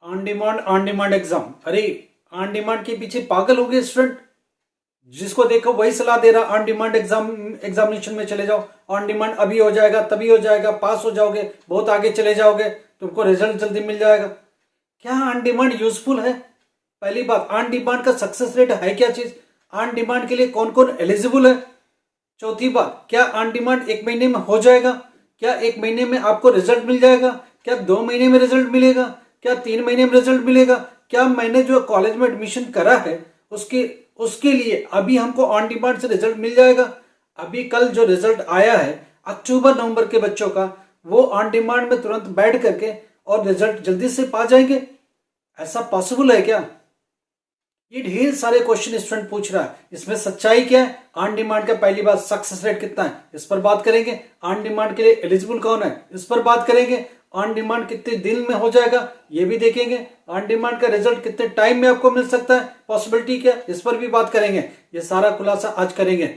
On demand exam. अरे on demand के पीछे पागल हो गए स्टूडेंट। जिसको देखो वही सलाह दे रहा ऑन डिमांड एग्जामिनेशन में चले जाओ, ऑन डिमांड अभी हो जाएगा तभी हो जाएगा, पास हो जाओगे, बहुत आगे चले जाओगे, तुमको रिजल्ट जल्दी मिल जाएगा। क्या ऑन डिमांड यूजफुल है? पहली बात, ऑन डिमांड का सक्सेस रेट है क्या चीज? ऑन डिमांड के लिए कौन कौन एलिजिबल है? चौथी बात, क्या ऑन डिमांड 1 महीने में हो जाएगा? क्या 1 महीने में आपको रिजल्ट मिल जाएगा? क्या 2 महीने में रिजल्ट मिलेगा? क्या 3 महीने में रिजल्ट मिलेगा? क्या मैंने जो कॉलेज में एडमिशन करा है उसके लिए अभी हमको ऑन डिमांड से रिजल्ट मिल जाएगा? अभी कल जो रिजल्ट आया है अक्टूबर नवंबर के बच्चों का, वो ऑन डिमांड में तुरंत बैठ करके और रिजल्ट जल्दी से पा जाएंगे? ऐसा पॉसिबल है क्या? ये ढेर सारे क्वेश्चन स्टूडेंट पूछ रहा है। इसमें सच्चाई क्या है? ऑन डिमांड का पहली बात सक्सेस रेट कितना है, इस पर बात करेंगे। ऑन डिमांड के लिए एलिजिबल कौन है, इस पर बात करेंगे। ऑन डिमांड कितने दिन में हो जाएगा, ये भी देखेंगे। ऑन डिमांड का रिजल्ट कितने टाइम में आपको मिल सकता है, पॉसिबिलिटी क्या, इस पर भी बात करेंगे। ये सारा खुलासा आज करेंगे।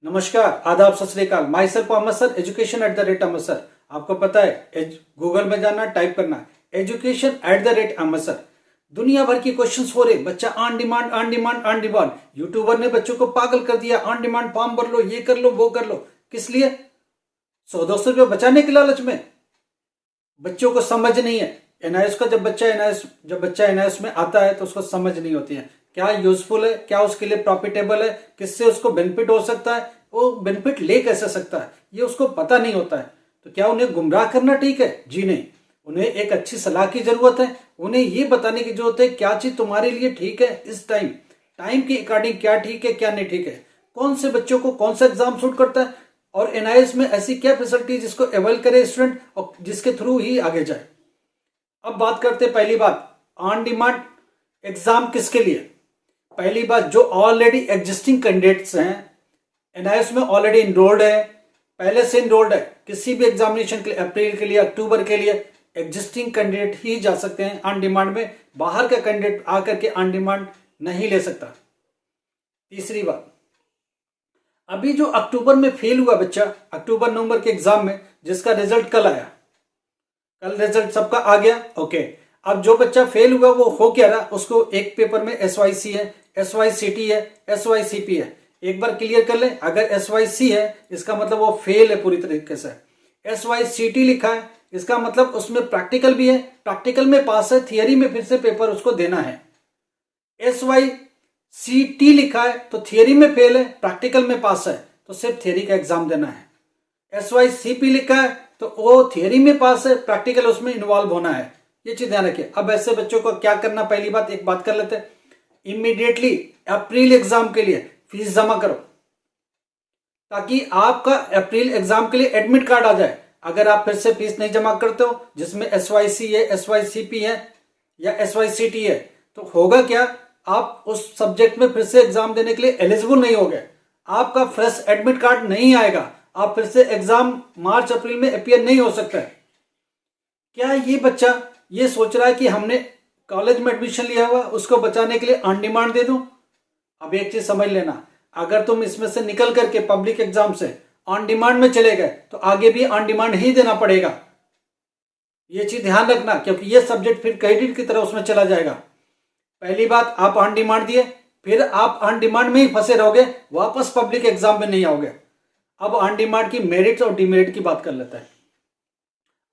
नमस्कार, आदाब, सत श्री अकाल। माई सेल्फ अहमद सर, education@अहमद सर। आपको पता है गूगल में जाना, टाइप करना education@अहमद सर। दुनिया भर की क्वेश्चंस हो रहे, बच्चा on demand on demand on demand. YouTuber ने बच्चों को पागल कर दिया, ऑन डिमांड फॉर्म भर लो, ये कर लो वो कर लो। किस लिए? 100-200 रुपये बचाने के लालच में। बच्चों को समझ नहीं है एनआईएस का। जब बच्चा एनआईएस में आता है तो उसको समझ नहीं होती है क्या यूजफुल है, क्या उसके लिए प्रॉफिटेबल है, किससे उसको बेनिफिट हो सकता है, वो बेनिफिट ले कैसे सकता है, ये उसको पता नहीं होता है। तो क्या उन्हें गुमराह करना ठीक है? जी नहीं। उन्हें एक अच्छी सलाह की जरूरत है। उन्हें ये बताने की जरूरत है क्या चीज तुम्हारे लिए ठीक है इस टाइम के अकॉर्डिंग, क्या ठीक है क्या नहीं ठीक है, कौन से बच्चों को कौन सा एग्जाम सूट करता है, और एनआईएस में ऐसी क्या फैसिलिटी जिसको अवेल करे स्टूडेंट और जिसके थ्रू ही आगे जाए। अब बात करते हैं पहली बात, ऑन डिमांड एग्जाम किसके लिए। पहली बात, जो ऑलरेडी एग्जिस्टिंग कैंडिडेट्स हैं, एनआईएस में ऑलरेडी इनरोल्ड है, पहले से इनरोल्ड है, किसी भी एग्जामिनेशन के लिए, अप्रैल के लिए, अक्टूबर के लिए, एग्जिस्टिंग कैंडिडेट ही जा सकते हैं ऑन डिमांड में। बाहर का कैंडिडेट आकर के ऑन डिमांड नहीं ले सकता। तीसरी बात, अभी जो अक्टूबर में फेल हुआ बच्चा, अक्टूबर नवंबर के एग्जाम में, जिसका रिजल्ट कल आया, कल रिजल्ट सबका आ गया, ओके। अब जो बच्चा फेल हुआ वो हो क्या रहा, उसको एक पेपर में एसवाईसी है, एसवाईसीटी है, एसवाईसीपी है। एक बार क्लियर कर ले, अगर एसवाईसी है इसका मतलब वो फेल है पूरी तरीके से। एसवाईसीटी लिखा है इसका मतलब उसमें प्रैक्टिकल भी है, प्रैक्टिकल में पास है, थियरी में फिर से पेपर उसको देना है। एसवाईसीटी लिखा है तो थियरी में फेल है, प्रैक्टिकल में पास है, तो सिर्फ थियरी का एग्जाम देना है। एसवाईसीपी लिखा है तो वो थियरी में पास है, प्रैक्टिकल उसमें इन्वॉल्व होना है। ये चीज ध्यान रखिए। अब ऐसे बच्चों को क्या करना, पहली बात एक बात कर लेते हैं, इमीडिएटली अप्रैल एग्जाम के लिए फीस जमा करो, ताकि आपका अप्रैल एग्जाम के लिए एडमिट कार्ड आ जाए। अगर आप फिर से फीस नहीं जमा करते हो, जिसमें एसवाईसी है, एसवाईसीपी है या एसवाईसीटी है, तो होगा क्या, आप उस सब्जेक्ट में फिर से एग्जाम देने के लिए एलिजिबल नहीं होगे, आपका फ्रेश एडमिट कार्ड नहीं आएगा, आप फिर से एग्जाम मार्च अप्रैल में अपियर नहीं हो सकता है। क्या ये बच्चा ये सोच रहा है कि हमने कॉलेज में एडमिशन लिया हुआ उसको बचाने के लिए ऑन डिमांड दे दूं? अब एक चीज समझ लेना, अगर तुम इसमें से निकल करके पब्लिक एग्जाम से ऑन डिमांड में चले गए तो आगे भी ऑन डिमांड ही देना पड़ेगा। ये चीज ध्यान रखना, क्योंकि ये सब्जेक्ट फिर क्रेडिट की तरह उसमें चला जाएगा। पहली बात, आप ऑन डिमांड दिए, फिर आप ऑन डिमांड में ही फंसे रहोगे, वापस पब्लिक एग्जाम में नहीं आओगे। अब ऑन डिमांड की मेरिट और डिमेरिट की बात कर लेता है।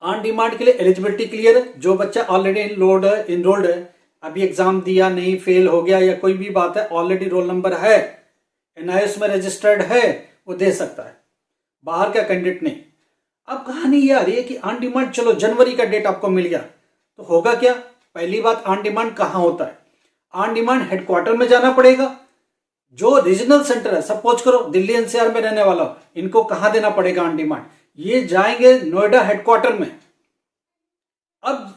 ऑन डिमांड के लिए एलिजिबिलिटी क्लियर है, जो बच्चा ऑलरेडी इनरोल्ड है, अभी एग्जाम दिया नहीं, फेल हो गया या कोई भी बात है, ऑलरेडी रोल नंबर है, एनआईएस में रजिस्टर्ड है, वो दे सकता है, बाहर का कैंडिडेट नहीं। अब कहानी ये आ रही है कि ऑन डिमांड, चलो जनवरी का डेट आपको मिल गया, तो होगा क्या। पहली बात, ऑन डिमांड कहाँ होता है, ऑन डिमांड हेडक्वार्टर में जाना पड़ेगा। जो रीजनल सेंटर है, सपोज करो दिल्ली एनसीआर में रहने वाला, इनको कहां देना पड़ेगा ऑन डिमांड, ये जाएंगे नोएडा हेडक्वार्टर में। अब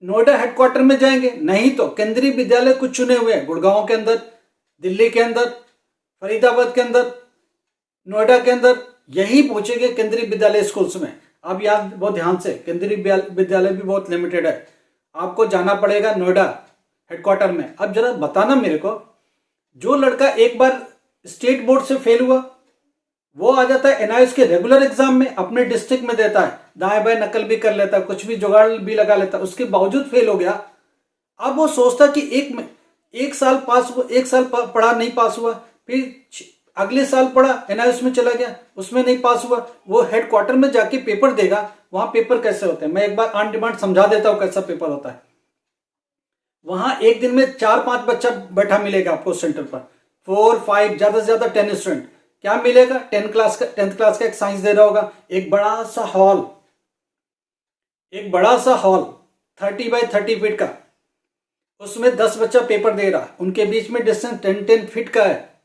नोएडा हेडक्वार्टर में जाएंगे, नहीं तो केंद्रीय विद्यालय कुछ चुने हुए हैं, गुड़गांव के अंदर, दिल्ली के अंदर, फरीदाबाद के अंदर, नोएडा के अंदर, यही पहुंचेंगे केंद्रीय विद्यालय स्कूल्स में। अब याद बहुत ध्यान से, केंद्रीय विद्यालय भी बहुत लिमिटेड है, आपको जाना पड़ेगा नोएडा, हेडक्वार्टर में। अब जरा बताना मेरे को, जो लड़का एक बार स्टेट बोर्ड से फेल हुआ, वो आ जाता है एनआईएस के रेगुलर एग्जाम में, अपने डिस्ट्रिक्ट में देता है, दाएं बाएं नकल भी कर लेता है, कुछ भी जुगाड़ भी लगा लेता है, उसके बावजूद फेल हो गया। अब वो सोचता कि एक साल पढ़ा नहीं पास हुआ, फिर अगले साल पढ़ा एनआईएस में चला गया, उसमें नहीं पास हुआ, वो हेडक्वार्टर में जाके पेपर देगा। वहां पेपर कैसे होते हैं, मैं एक बार ऑन डिमांड समझा देता हूं कैसा पेपर होता है। वहां एक दिन में 4-5 बच्चा बैठा मिलेगा आपको सेंटर पर, 4-5 ज्यादा से ज्यादा 10 स्टूडेंट। क्या मिलेगा, 10th क्लास का एक साइंस दे रहा होगा, एक बड़ा सा हॉल 30 बाय 30 फीट का, उसमें 10 बच्चा पेपर दे रहा, उनके बीच में डिस्टेंस 10 फीट का है,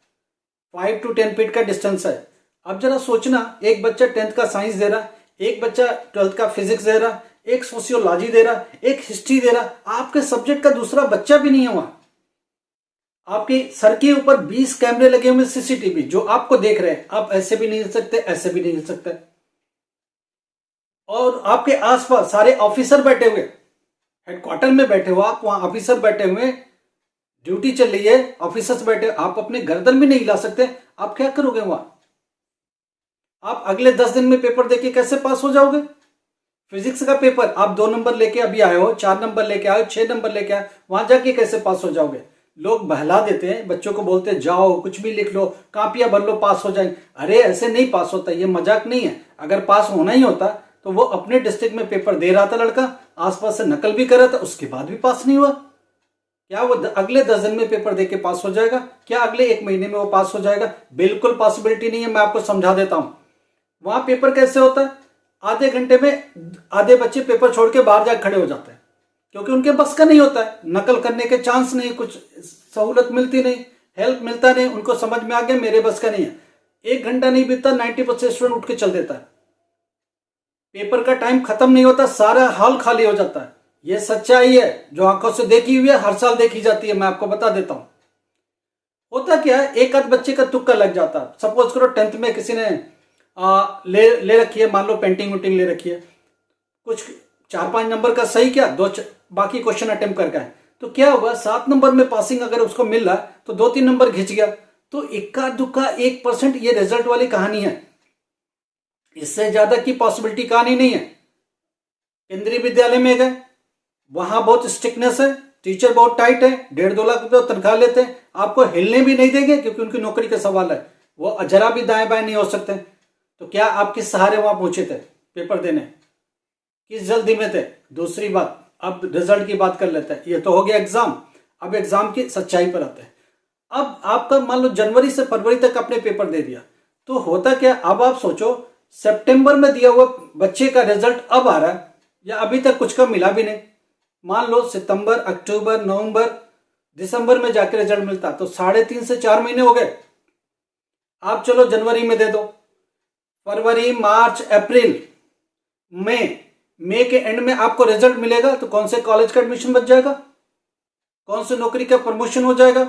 5 to 10 फीट का डिस्टेंस है। अब जरा सोचना, एक बच्चा 10th का साइंस दे रहा, एक बच्चा 12th का फिजिक्स दे रहा, एक सोशियोलॉजी दे रहा, एक हिस्ट्री दे रहा, आपके सब्जेक्ट का दूसरा बच्चा भी नहीं है वहां। आपके सर के ऊपर 20 कैमरे लगे हुए सीसीटीवी जो आपको देख रहे हैं, आप ऐसे भी नहीं हिल सकते, ऐसे भी नहीं हिल सकते। और आपके आसपास सारे ऑफिसर बैठे हुए, हेडक्वार्टर में बैठे हो आप, वहां ऑफिसर बैठे हुए, ड्यूटी चल रही है, ऑफिसर्स बैठे, आप अपने गर्दन भी नहीं हिला सकते, आप क्या करोगे वहां? आप अगले 10 दिन में पेपर देके कैसे पास हो जाओगे? फिजिक्स का पेपर आप 2 नंबर लेके अभी आए हो, 4 नंबर लेके आए हो, 6 नंबर लेके आए, वहां जाके कैसे पास हो जाओगे? लोग बहला देते हैं, बच्चों को बोलते हैं जाओ कुछ भी लिख लो, कापियां भर लो, पास हो जाएंगे। अरे ऐसे नहीं पास होता, ये मजाक नहीं है। अगर पास होना ही होता तो वो अपने डिस्ट्रिक्ट में पेपर दे रहा था लड़का, आसपास से नकल भी कर रहा था, उसके बाद भी पास नहीं हुआ। क्या वो अगले 10 दिन में पेपर देके पास हो जाएगा? क्या अगले 1 महीने में वो पास हो जाएगा? बिल्कुल पॉसिबिलिटी नहीं है। मैं आपको समझा देता हूं वहां पेपर कैसे होता है। आधे घंटे में आधे बच्चे पेपर छोड़ के बाहर जाकर खड़े हो जाते हैं, क्योंकि उनके बस का नहीं होता है, नकल करने के चांस नहीं, कुछ सहूलत मिलती नहीं, हेल्प मिलता नहीं, उनको समझ में आ गया मेरे बस का नहीं है। 1 घंटा नहीं बीतता 90% स्टूडेंट उठ के चल देता है, पेपर का टाइम खत्म नहीं होता, सारा हॉल खाली हो जाता है। यह सच्चाई है जो आंखों से देखी हुई है, हर साल देखी जाती है। मैं आपको बता देता हूं होता क्या है, एक आध बच्चे का तुक्का लग जाता है। सपोज करो 10th में किसी ने ले रखी है, मान लो पेंटिंग वेंटिंग ले रखी है, कुछ 4-5 नंबर का सही किया, बाकी क्वेश्चन अटेम्प्ट करके है, तो क्या हुआ 7 नंबर में पासिंग अगर उसको मिल रहा है तो 2-3 नंबर खिंच गया, तो इक्का दुक्का 1% ये रिजल्ट वाली कहानी है। इससे ज्यादा की पॉसिबिलिटी कहानी नहीं है। केंद्रीय विद्यालय में गए, वहां बहुत स्ट्रिक्टनेस है, टीचर बहुत टाइट है, 1.5-2 लाख रुपए तनख्वाह लेते हैं, आपको हिलने भी नहीं देंगे क्योंकि उनकी नौकरी का सवाल है, वो जरा भी दाएं बाएं नहीं हो सकते। तो क्या आप किस सहारे वहां पहुंचे थे पेपर देने, किस जल्दी में थे? दूसरी बात, अब रिजल्ट की बात कर लेते हैं। ये तो हो गया एग्जाम, अब एग्जाम की सच्चाई पर आते हैं। अब आपका मान लो जनवरी से फरवरी तक आपने पेपर दे दिया, तो होता क्या, अब आप सोचो सितंबर में दिया हुआ बच्चे का रिजल्ट अब आ रहा है, या अभी तक कुछ का मिला भी नहीं। मान लो सितंबर, अक्टूबर, नवंबर, दिसंबर में जाके रिजल्ट मिलता, तो 3.5 से 4 महीने हो गए। आप चलो जनवरी में दे दो, फरवरी, मार्च, अप्रैल, मई के एंड में आपको रिजल्ट मिलेगा, तो कौन से कॉलेज का एडमिशन बच जाएगा, कौन से नौकरी का प्रमोशन हो जाएगा,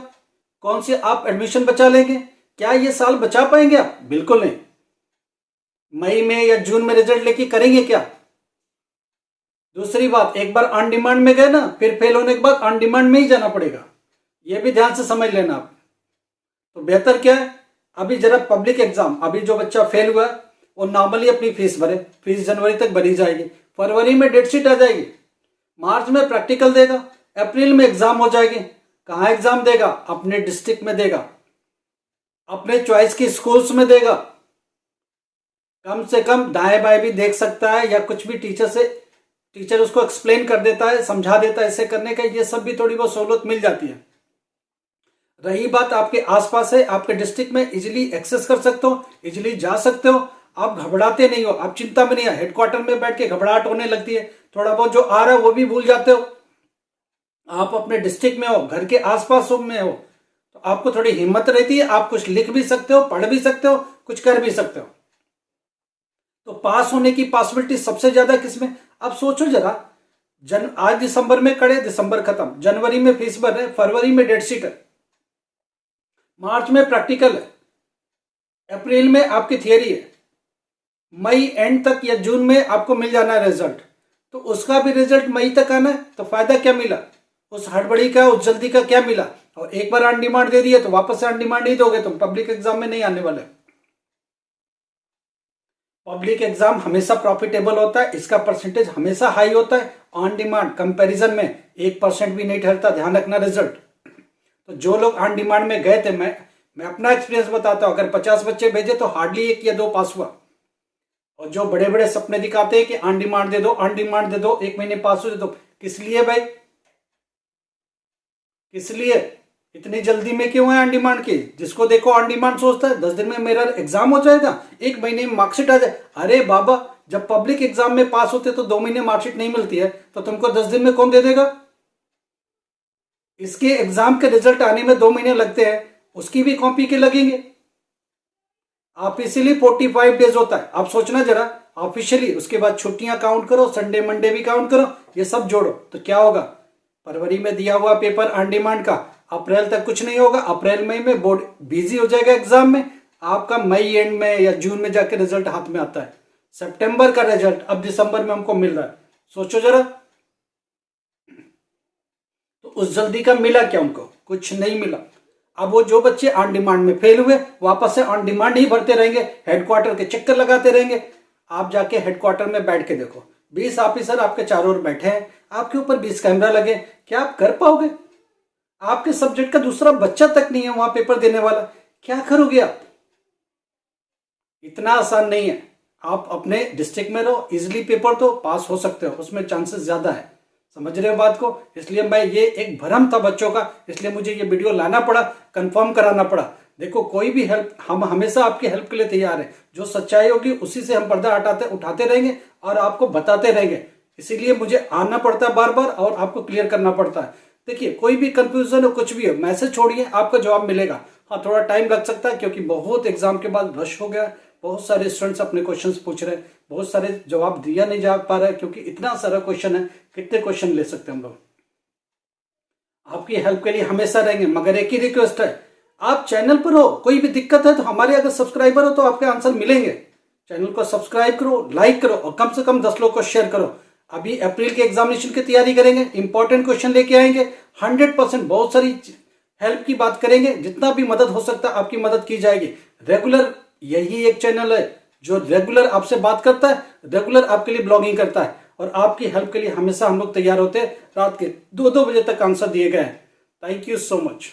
कौन से आप एडमिशन बचा लेंगे? क्या ये साल बचा पाएंगे आप? बिल्कुल नहीं। मई में या जून में रिजल्ट लेके करेंगे क्या? दूसरी बात, एक बार ऑन डिमांड में गए ना, फिर फेल होने के बाद ऑन डिमांड में ही जाना पड़ेगा, यह भी ध्यान से समझ लेना आप। तो बेहतर क्या है, अभी जरा पब्लिक एग्जाम, अभी जो बच्चा फेल हुआ है वो नॉर्मली अपनी फीस भरे, फीस जनवरी तक भरी जाएगी, फरवरी में डेट शीट आ जाएगी, मार्च में प्रैक्टिकल देगा, अप्रैल में एग्जाम हो जाएगी। कहाँ एग्जाम देगा? अपने डिस्ट्रिक्ट में देगा, अपने चॉइस की स्कूल्स में देगा, कम से कम दाएं बाएं भी देख सकता है, या कुछ भी टीचर उसको एक्सप्लेन कर देता है, समझा देता है ऐसे करने का, ये सब भी थोड़ी बहुत सहूलत मिल जाती है। रही बात आपके आसपास है, आपके डिस्ट्रिक्ट में इजीली एक्सेस कर सकते हो, इजीली जा सकते हो, आप घबराते नहीं हो, आप चिंता में नहीं है। हेडक्वार्टर में बैठ के घबराहट होने लगती है, थोड़ा बहुत जो आ रहा है वो भी भूल जाते हो। आप अपने डिस्ट्रिक्ट में हो, घर के आसपास में हो, तो आपको थोड़ी हिम्मत रहती है, आप कुछ लिख भी सकते हो, पढ़ भी सकते हो, कुछ कर भी सकते हो। तो पास होने की पॉसिबिलिटी सबसे ज्यादा किसमें? अब सोचो जरा, आज दिसंबर में कड़े, दिसंबर खत्म, जनवरी में फीस भर रहे, फरवरी में डेट शीट है, मार्च में प्रैक्टिकल है, अप्रैल में आपकी थियरी है, मई एंड तक या जून में आपको मिल जाना है रिजल्ट, तो उसका भी रिजल्ट मई तक आना है, तो फायदा क्या मिला? उस हड़बड़ी का, उस जल्दी का क्या मिला? और एक बार ऑन डिमांड दे दिए तो वापस से ऑन डिमांड नहीं दोगे, तुम पब्लिक एग्जाम में नहीं आने वाले। पब्लिक एग्जाम हमेशा प्रॉफिटेबल होता है, इसका परसेंटेज हमेशा हाई होता है। ऑन डिमांड कंपैरिजन में 1% भी नहीं ठहरता, ध्यान रखना रिजल्ट। तो जो लोग ऑन डिमांड में गए थे, मैं अपना एक्सपीरियंस बताता हूं, अगर 50 बच्चे भेजे तो हार्डली 1 या 2 पास हुआ। और जो बड़े बड़े सपने दिखाते हैं कि ऑन डिमांड दे दो, ऑन डिमांड दे दो, 1 महीने पास हो जाए, तो किस लिए भाई? किस लिए? इतनी जल्दी में क्यों है ऑन डिमांड की? जिसको देखो ऑन डिमांड सोचता है 10 दिन में मेरा एग्जाम हो जाएगा, 1 महीने में मार्कशीट आ जाए। अरे बाबा, जब पब्लिक एग्जाम में पास होते तो 2 महीने मार्कशीट नहीं मिलती है, तो तुमको 10 दिन में कौन दे देगा? इसके एग्जाम के रिजल्ट आने में 2 महीने लगते हैं, उसकी भी कॉपी के लगेंगे। आप इसीलिए 45 डेज होता है। आप सोचना जरा ऑफिशियली, उसके बाद छुट्टियां काउंट करो, संडे मंडे भी काउंट करो, ये सब जोड़ो तो क्या होगा? फरवरी में दिया हुआ पेपर ऑन डिमांड का, अप्रैल तक कुछ नहीं होगा, अप्रैल मई में बोर्ड बिजी हो जाएगा एग्जाम में, आपका मई एंड में या जून में जाके रिजल्ट हाथ में आता है। सितंबर का रिजल्ट अब दिसंबर में हमको मिल रहा है, सोचो जरा। तो उस जल्दी का मिला क्या उनको? कुछ नहीं मिला। अब वो जो बच्चे ऑन डिमांड में फेल हुए, वापस से ऑन डिमांड ही भरते रहेंगे, हेडक्वार्टर के चक्कर लगाते रहेंगे। आप जाके हेडक्वार्टर में बैठ के देखो, 20 ऑफिसर आपके चारों ओर बैठे हैं, आपके ऊपर 20 कैमरा लगे, क्या आप कर पाओगे? आपके सब्जेक्ट का दूसरा बच्चा तक नहीं है वहां पेपर देने वाला, क्या करोगे आप? इतना आसान नहीं है। आप अपने डिस्ट्रिक्ट में रहो, इजिली पेपर तो पास हो सकते हो, उसमें चांसेस ज्यादा है। समझ रहे हो बात को? इसलिए मैं, ये एक भ्रम था बच्चों का, इसलिए मुझे ये वीडियो लाना पड़ा, कंफर्म कराना पड़ा। देखो, कोई भी हेल्प, हम हमेशा आपकी हेल्प के लिए तैयार हैं। जो सच्चाई होगी उसी से हम पर्दा उठाते रहेंगे और आपको बताते रहेंगे। इसीलिए मुझे आना पड़ता है बार बार और आपको क्लियर करना पड़ता है। देखिए, कोई भी कंफ्यूजन हो, कुछ भी हो, मैसेज छोड़िए, आपका जवाब मिलेगा। हाँ, थोड़ा टाइम लग सकता है क्योंकि बहुत एग्जाम के बाद रश हो गया, बहुत सारे स्टूडेंट्स अपने क्वेश्चंस पूछ रहे हैं, बहुत सारे जवाब दिया नहीं जा पा रहा है क्योंकि इतना सारा क्वेश्चन है, कितने क्वेश्चन ले सकते हैं हम लोग। आपकी हेल्प के लिए हमेशा रहेंगे, मगर एक ही रिक्वेस्ट है, आप चैनल पर हो, कोई भी दिक्कत है तो हमारे अगर सब्सक्राइबर हो तो आपके आंसर मिलेंगे। चैनल को सब्सक्राइब करो, लाइक करो और कम से कम 10 लोग को शेयर करो। अभी अप्रैल के एग्जामिनेशन की तैयारी करेंगे, इंपॉर्टेंट क्वेश्चन लेके आएंगे, 100%। बहुत सारी हेल्प की बात करेंगे, जितना भी मदद हो सकता है आपकी मदद की जाएगी। रेगुलर यही एक चैनल है जो रेगुलर आपसे बात करता है, रेगुलर आपके लिए ब्लॉगिंग करता है और आपकी हेल्प के लिए हमेशा हम लोग तैयार होते हैं। रात के 2-2 बजे तक आंसर दिए गए हैं। Thank you so much.